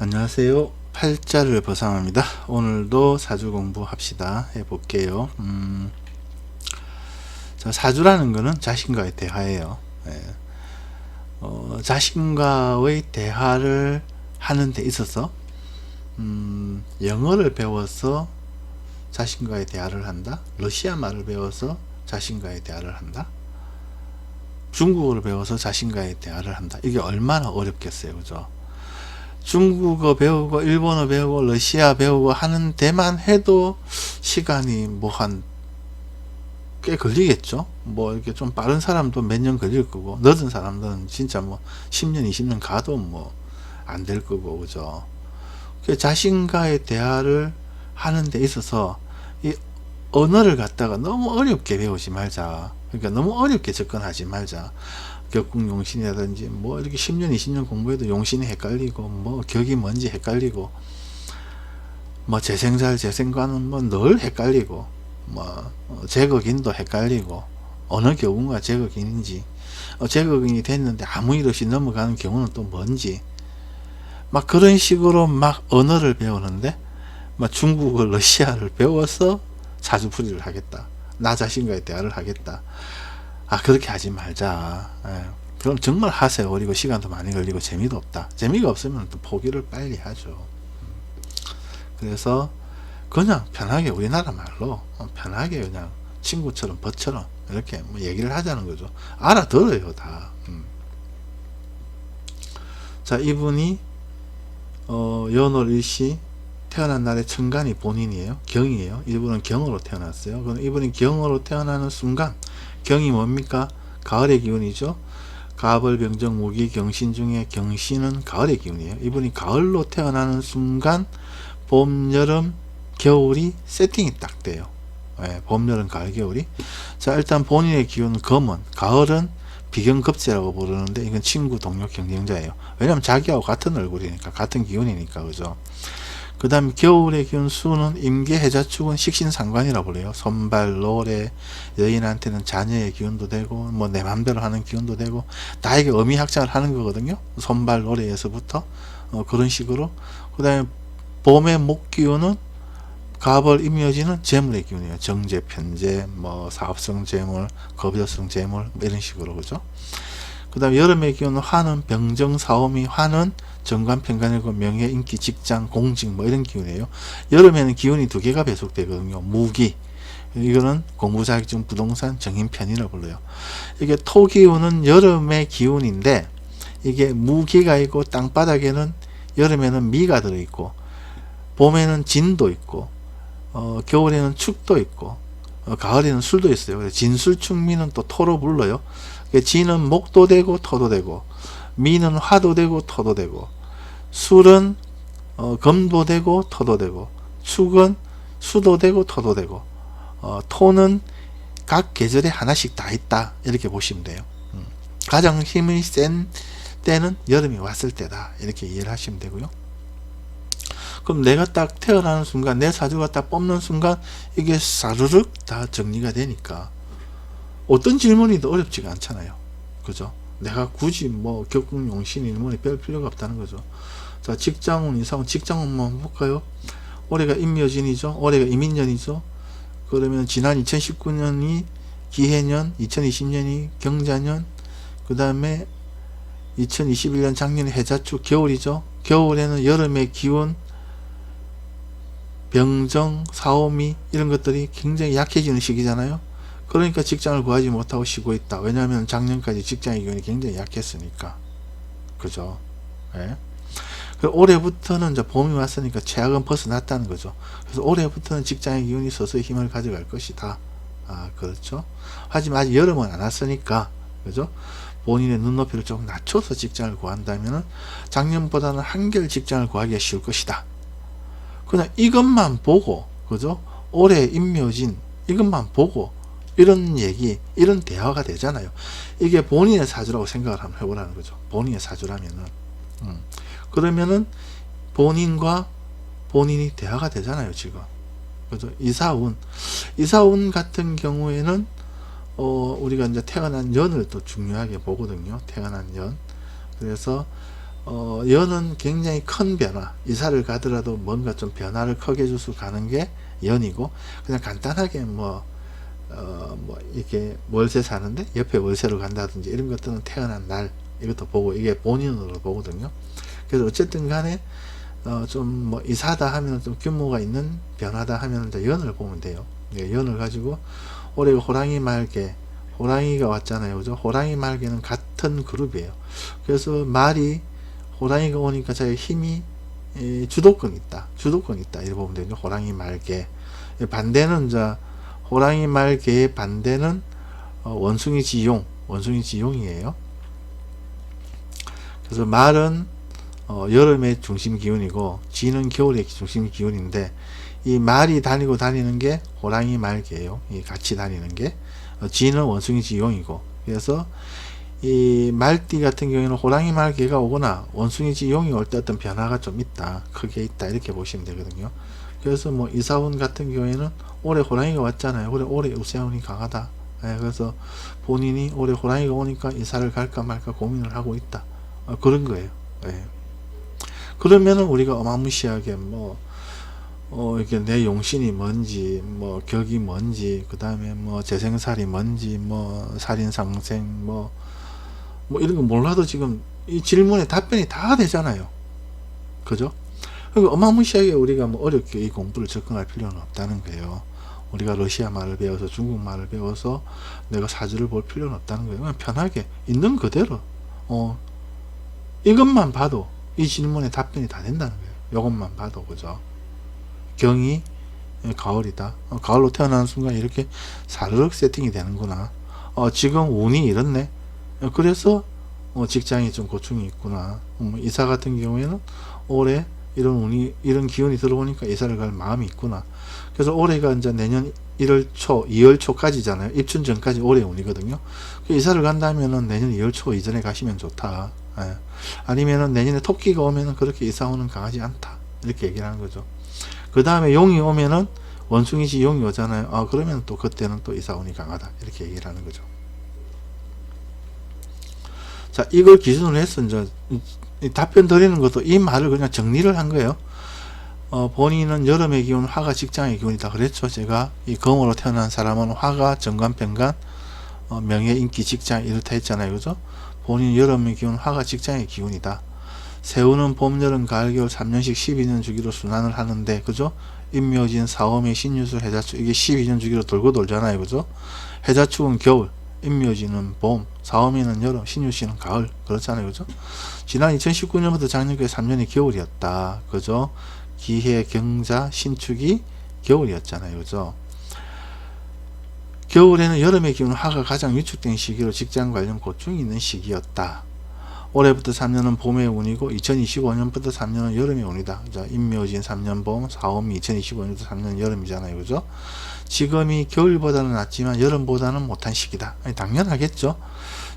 안녕하세요. 팔자를 보상합니다. 오늘도 사주 공부합시다. 해볼게요. 자, 사주라는 거는 자신과의 대화예요. 예. 자신과의 대화를 하는 데 있어서 영어를 배워서 자신과의 대화를 한다. 러시아 말을 배워서 자신과의 대화를 한다. 중국어를 배워서 자신과의 대화를 한다. 이게 얼마나 어렵겠어요. 그죠? 중국어 배우고 일본어 배우고 러시아 배우고 하는 데만 해도 시간이 뭐 한 꽤 걸리겠죠. 뭐 이렇게 좀 빠른 사람도 몇 년 걸릴 거고 늦은 사람들은 진짜 뭐 10년 20년 가도 뭐 안 될 거고. 그죠. 자신과의 대화를 하는 데 있어서 이 언어를 갖다가 너무 어렵게 배우지 말자. 그러니까 너무 어렵게 접근하지 말자. 격국용신이라든지 뭐 이렇게 10년 20년 공부해도 용신이 헷갈리고 뭐 격이 뭔지 헷갈리고 뭐 재생살 재생관은 뭐 늘 헷갈리고 뭐 제거긴도 헷갈리고 어느 격운과 제거긴인지 제거긴이 됐는데 아무 일 없이 넘어가는 경우는 또 뭔지 막 그런 식으로 막 언어를 배우는데 막 중국어 러시아를 배워서 사주풀이를 하겠다. 나 자신과의 대화를 하겠다. 그렇게 하지 말자. 그럼 정말 하세요. 그리고 시간도 많이 걸리고 재미도 없다. 재미가 없으면 또 포기를 빨리 하죠. 그래서 그냥 편하게 우리나라 말로 편하게 그냥 친구처럼 버처럼 이렇게 뭐 얘기를 하자는 거죠. 알아들어요 다. 자, 이분이 연월일시 태어난 날의 천간이 본인이에요. 경이에요. 이분은 경으로 태어났어요. 그럼 이분이 경으로 태어나는 순간 경이 뭡니까? 가을의 기운이죠. 가벌 병정 무기 경신 중에 경신은 가을의 기운이에요. 이분이 가을로 태어나는 순간 봄 여름 겨울이 세팅이 딱 돼요. 봄 여름 가을 겨울이. 자, 일단 본인의 기운은 금은, 가을은 비경급제라고 부르는데 이건 친구 동료 경쟁자예요. 왜냐면 자기하고 같은 얼굴이니까 같은 기운이니까. 그죠. 그 다음에 겨울의 기운 수는 임계 해자축은 식신상관이라고 불러요. 손발 노래, 여인한테는 자녀의 기운도 되고 뭐 내 맘대로 하는 기운도 되고 다 이게 의미학장을 하는 거거든요. 손발 노래에서부터 그런 식으로. 그 다음에 봄의 목기운은 가벌 임묘지는 재물의 기운이에요. 정제, 편제, 뭐 사업성 재물, 겁여성 재물 뭐 이런 식으로. 그죠. 그 다음 여름의 기운은 화는 병정, 사오미, 화는 정관, 편관이고 명예, 인기, 직장, 공직 뭐 이런 기운이에요. 여름에는 기운이 두 개가 배속되거든요. 무기, 이거는 공부, 자격증, 부동산, 정인, 편이라고 불러요. 이게 토 기운은 여름의 기운인데 이게 무기가 있고 땅바닥에는 여름에는 미가 들어있고 봄에는 진도 있고 겨울에는 축도 있고 가을에는 술도 있어요. 진술축미는 또 토로 불러요. 진은 목도 되고 토도 되고 미는 화도 되고 토도 되고 술은 금도 되고 토도 되고 축은 수도 되고 토도 되고 토는 각 계절에 하나씩 다 있다. 이렇게 보시면 돼요. 가장 힘이 센 때는 여름이 왔을 때다. 이렇게 이해를 하시면 되고요. 그럼 내가 딱 태어나는 순간 내 사주가 딱 뽑는 순간 이게 사르륵 다 정리가 되니까 어떤 질문이도 어렵지가 않잖아요. 그죠? 내가 굳이 뭐 격국용신 일문이 뺄 필요가 없다는 거죠. 자, 직장운, 이사운, 직장운만 한번 볼까요? 올해가 임묘진이죠. 올해가 이민년이죠. 그러면 지난 2019년이 기해년, 2020년이 경자년, 그 다음에 2021년 작년이 해자축 겨울이죠. 겨울에는 여름의 기운, 병정, 사오미 이런 것들이 굉장히 약해지는 시기잖아요. 그러니까 직장을 구하지 못하고 쉬고 있다. 왜냐하면 작년까지 직장의 기운이 굉장히 약했으니까. 그죠? 예. 올해부터는 이제 봄이 왔으니까 최악은 벗어났다는 거죠. 그래서 올해부터는 직장의 기운이 서서히 힘을 가져갈 것이다. 그렇죠. 하지만 아직 여름은 안 왔으니까, 그죠? 본인의 눈높이를 조금 낮춰서 직장을 구한다면은 작년보다는 한결 직장을 구하기가 쉬울 것이다. 그냥 이것만 보고, 그죠? 올해 임묘진 이것만 보고 이런 얘기, 이런 대화가 되잖아요. 이게 본인의 사주라고 생각을 한번 해보라는 거죠. 본인의 사주라면은. 그러면은 본인과 본인이 대화가 되잖아요, 지금. 그죠? 이사운 같은 경우에는, 우리가 이제 태어난 년을 또 중요하게 보거든요. 태어난 년. 그래서, 연은 굉장히 큰 변화, 이사를 가더라도 뭔가 좀 변화를 크게 줘서 가는 게 연이고, 그냥 간단하게 이렇게 월세 사는데 옆에 월세로 간다든지 이런 것들은 태어난 날, 이것도 보고, 이게 본인으로 보거든요. 그래서 어쨌든 간에 좀 이사다 하면 좀 규모가 있는 변화다 하면 이제 연을 보면 돼요. 네, 연을 가지고 올해 호랑이 말개, 호랑이가 왔잖아요, 그죠? 호랑이 말개는 같은 그룹이에요. 그래서 말이 호랑이가 오니까 자기 힘이 주도권 있다, 이렇게 보면 되죠. 호랑이 말개. 반대는 이제 호랑이 말개의 반대는 원숭이 지용이에요. 그래서 말은 여름의 중심 기운이고 지는 겨울의 중심 기운인데, 이 말이 다니는 게 호랑이 말개예요. 이 같이 다니는 게. 지는 원숭이 지용이고, 그래서 이 말띠 같은 경우에는 호랑이 말개가 오거나 원숭이 지용이 올 때 어떤 변화가 좀 있다, 크게 있다, 이렇게 보시면 되거든요. 그래서 이사운 같은 경우에는 올해 호랑이가 왔잖아요. 그래, 올해 우세운이 강하다. 그래서 본인이 올해 호랑이가 오니까 이사를 갈까 말까 고민을 하고 있다, 그런 거예요. 그러면은 우리가 어마무시하게 이렇게 내 용신이 뭔지, 격이 뭔지, 그 다음에 재생살이 뭔지, 살인상생, 이런 거 몰라도 지금 이 질문에 답변이 다 되잖아요. 그죠? 그러니까 어마무시하게 우리가 어렵게 이 공부를 접근할 필요는 없다는 거예요. 우리가 러시아 말을 배워서, 중국 말을 배워서 내가 사주를 볼 필요는 없다는 거예요. 그냥 편하게 있는 그대로 이것만 봐도 이 질문에 답변이 다 된다는 거예요. 이것만 봐도. 그죠? 경이 가을이다. 가을로 태어나는 순간 이렇게 사르륵 세팅이 되는구나. 지금 운이 이렇네. 그래서 직장이 좀 고충이 있구나. 이사 같은 경우에는 올해 이런 기운이 들어오니까 이사를 갈 마음이 있구나. 그래서 올해가 이제 내년 1월 초, 2월 초까지잖아요. 입춘 전까지 올해 운이거든요. 이사를 간다면은 내년 2월 초 이전에 가시면 좋다. 아니면은 내년에 토끼가 오면은 그렇게 이사 오는 강하지 않다, 이렇게 얘기를 하는 거죠. 그 다음에 용이 오면은 원숭이지 용이 오잖아요. 그러면 또 그때는 또 이사 운이 강하다, 이렇게 얘기를 하는 거죠. 자, 이걸 기준으로 해서 이제 답변 드리는 것도 이 말을 그냥 정리를 한 거예요. 본인은 여름의 기운, 화가 직장의 기운이다 그랬죠. 제가 이 금으로 태어난 사람은 화가 정관병간, 명예, 인기, 직장 이렇다 했잖아요. 그죠? 본인 여름의 기운, 화가 직장의 기운이다. 새우는 봄, 여름, 가을, 겨울 3년씩 12년 주기로 순환을 하는데, 그죠? 임묘진, 사오미, 신유술, 해자축, 이게 12년 주기로 돌고 돌잖아요. 그죠? 해자축은 겨울, 임묘진은 봄, 사오미는 여름, 신유씨는 가을, 그렇잖아요. 그죠? 지난 2019년부터 작년까지 3년이 겨울이었다. 그죠? 기해, 경자, 신축이 겨울이었잖아요. 그죠? 겨울에는 여름의 기운 화가 가장 위축된 시기로 직장 관련 고충이 있는 시기였다. 올해부터 3년은 봄의 운이고 2025년부터 3년은 여름의 운이다. 임묘진 3년 봄, 사오미 2025년부터 3년 여름이잖아요. 그죠? 지금이 겨울보다는 낫지만 여름보다는 못한 시기다. 당연하겠죠.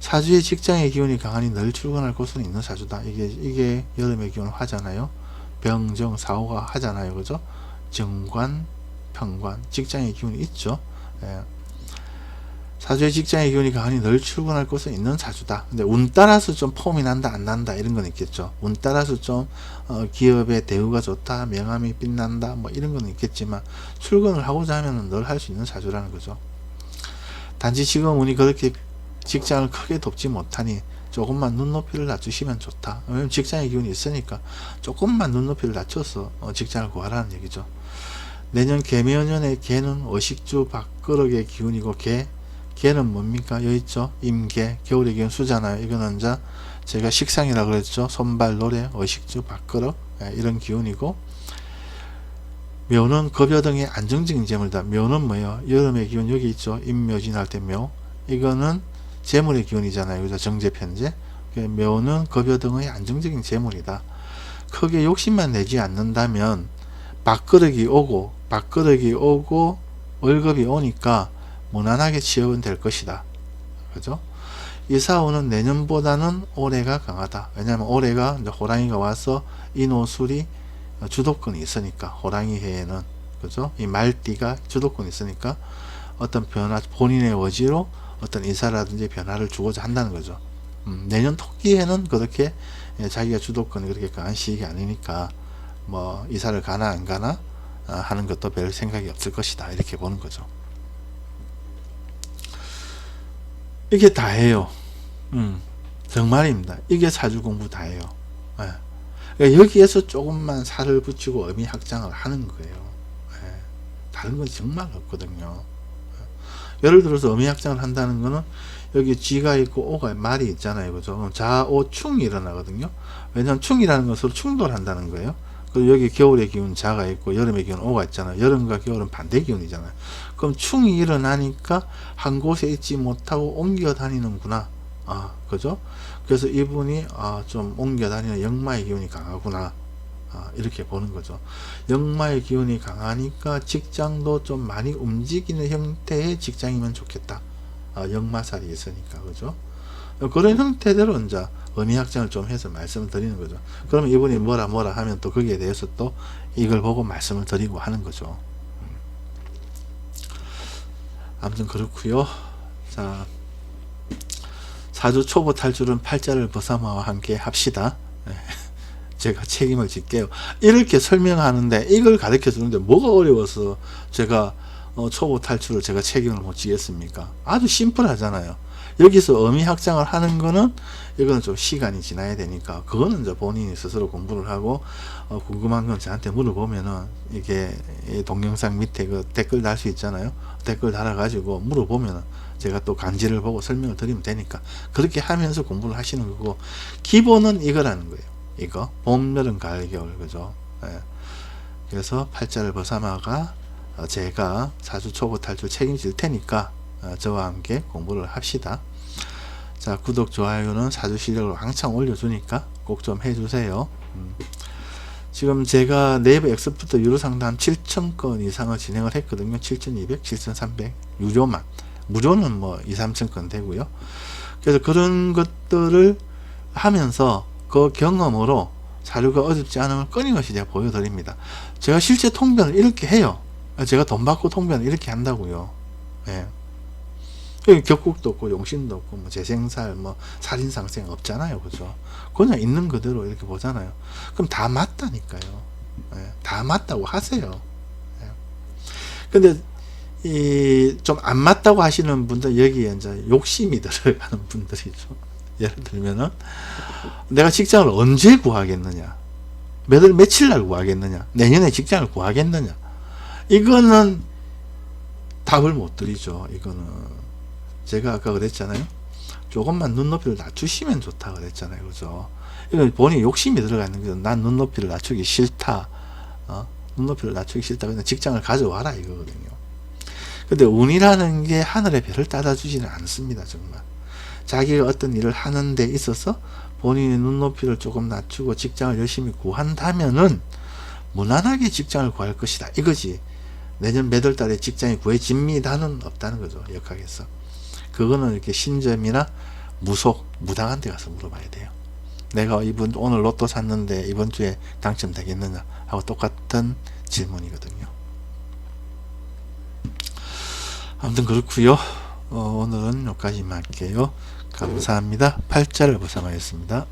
사주의 직장의 기운이 강하니 늘 출근할 곳은 있는 사주다. 이게 여름의 기운 화잖아요. 병정, 사오가 하잖아요. 그죠? 정관, 평관, 직장의 기운이 있죠. 사주의 직장의 기운이 강하니 늘 출근할 곳은 있는 사주다. 근데 운 따라서 좀 폼이 난다, 안 난다, 이런 건 있겠죠. 운 따라서 좀 기업의 대우가 좋다, 명함이 빛난다, 이런 건 있겠지만 출근을 하고자 하면 늘 할 수 있는 사주라는 거죠. 단지 지금 운이 그렇게 직장을 크게 돕지 못하니 조금만 눈높이를 낮추시면 좋다. 왜냐면 직장의 기운이 있으니까 조금만 눈높이를 낮춰서 직장을 구하라는 얘기죠. 내년 개묘년의 개는 어식주 밥그릇의 기운이고, 개는 뭡니까? 여기 있죠? 임개, 겨울의 기운 수잖아요. 이거는 이제 제가 식상이라고 그랬죠. 손발, 노래, 어식주, 밥그릇, 이런 기운이고, 묘는 급여 등의 안정적인 재물이다. 묘는 뭐예요? 여름의 기운 여기 있죠. 임묘진 할 때 묘. 이거는 재물의 기운이잖아요. 그죠? 정제편제. 묘는 급여 등의 안정적인 재물이다. 크게 욕심만 내지 않는다면 밥그릇이 오고 월급이 오니까 무난하게 취업은 될 것이다. 그죠? 이사운은 내년보다는 올해가 강하다. 왜냐하면 올해가 이제 호랑이가 와서 인호술이 주도권이 있으니까, 호랑이 해에는, 그죠? 이 말띠가 주도권이 있으니까 어떤 변화, 본인의 의지로 어떤 인사라든지 변화를 주고자 한다는 거죠. 내년 토끼에는 그렇게 자기가 주도권이 그렇게 강한 시기 아니니까 뭐 이사를 가나 안 가나 하는 것도 별 생각이 없을 것이다, 이렇게 보는 거죠. 이게 다예요. 정말입니다. 이게 사주 공부 다예요. 그러니까 여기에서 조금만 살을 붙이고 의미 확장을 하는 거예요. 다른 건 정말 없거든요. 예를 들어서 의미 확장을 한다는 거는 여기 쥐가 있고 오가 말이 있잖아요, 그죠? 그럼 자오충이 일어나거든요. 왜냐하면 충이라는 건 서로 충돌한다는 거예요. 그리고 여기 겨울의 기운 자가 있고 여름의 기운 오가 있잖아요. 여름과 겨울은 반대 기운이잖아요. 그럼 충이 일어나니까 한 곳에 있지 못하고 옮겨 다니는구나. 그죠? 그래서 이분이 좀 옮겨 다니는 역마의 기운이 강하구나. 이렇게 보는 거죠. 역마의 기운이 강하니까 직장도 좀 많이 움직이는 형태의 직장이면 좋겠다. 역마살이 있으니까, 그죠? 그런 형태대로 이제 의미 확장을 좀 해서 말씀을 드리는 거죠. 그러면 이분이 뭐라 하면 또 거기에 대해서 또 이걸 보고 말씀을 드리고 하는 거죠. 아무튼 그렇고요. 자, 사주 초보 탈출은 팔자를 벗삼아와 함께 합시다. 제가 책임을 질게요. 이렇게 설명하는데 이걸 가르쳐 주는데 뭐가 어려워서 제가 초보 탈출을 제가 책임을 못 지겠습니까? 아주 심플하잖아요. 여기서 의미 확장을 하는 거는 이거는 좀 시간이 지나야 되니까 그거는 이제 본인이 스스로 공부를 하고 궁금한 건 저한테 물어보면은 이게 동영상 밑에 그 댓글 달 수 있잖아요. 댓글 달아가지고 물어보면은 제가 또 간지를 보고 설명을 드리면 되니까 그렇게 하면서 공부를 하시는 거고, 기본은 이거라는 거예요. 이거 봄, 여름, 가을, 겨울, 그죠? 그래서 팔자를 벗삼아가 제가 사주 초보 탈출 책임질 테니까 저와 함께 공부를 합시다. 자, 구독, 좋아요는 사주 실력을 왕창 올려주니까 꼭 좀 해주세요. 지금 제가 네이버 엑스퍼트 유료 상담 7,000건 이상을 진행을 했거든요. 7,200, 7,300 유료만. 무료는 뭐 2, 3,000건 되고요. 그래서 그런 것들을 하면서 그 경험으로 사주가 어렵지 않으면 끊임없이 제가 보여드립니다. 제가 실제 통변을 이렇게 해요. 제가 돈 받고 통변을 이렇게 한다고요. 격국도 없고 용신도 없고 뭐 재생살 뭐 살인상생 없잖아요, 그죠? 그냥 있는 그대로 이렇게 보잖아요. 그럼 다 맞다니까요. 다 맞다고 하세요. 근데 이 좀 안 맞다고 하시는 분들, 여기에 이제 욕심이 들어가는 분들이죠. 예를 들면은 내가 직장을 언제 구하겠느냐, 며칠 날 구하겠느냐, 내년에 직장을 구하겠느냐, 이거는 답을 못 드리죠. 이거는 제가 아까 그랬잖아요. 조금만 눈높이를 낮추시면 좋다 그랬잖아요, 그죠? 이건 본인이 욕심이 들어가 있는 거죠. 난 눈높이를 낮추기 싫다. 눈높이를 낮추기 싫다. 그냥 직장을 가져와라 이거거든요. 근데 운이라는 게 하늘의 별을 따라 주지는 않습니다. 정말 자기가 어떤 일을 하는 데 있어서 본인의 눈높이를 조금 낮추고 직장을 열심히 구한다면은 무난하게 직장을 구할 것이다 이거지, 내년 몇 월 달에 직장이 구해집니다는 없다는 거죠. 역학에서 그거는 이렇게 신점이나 무속, 무당한테 가서 물어봐야 돼요. 내가 오늘 로또 샀는데 이번 주에 당첨되겠느냐 하고 똑같은 질문이거든요. 아무튼 그렇고요. 오늘은 여기까지만 할게요. 감사합니다. 팔자를 벗삼아였습니다.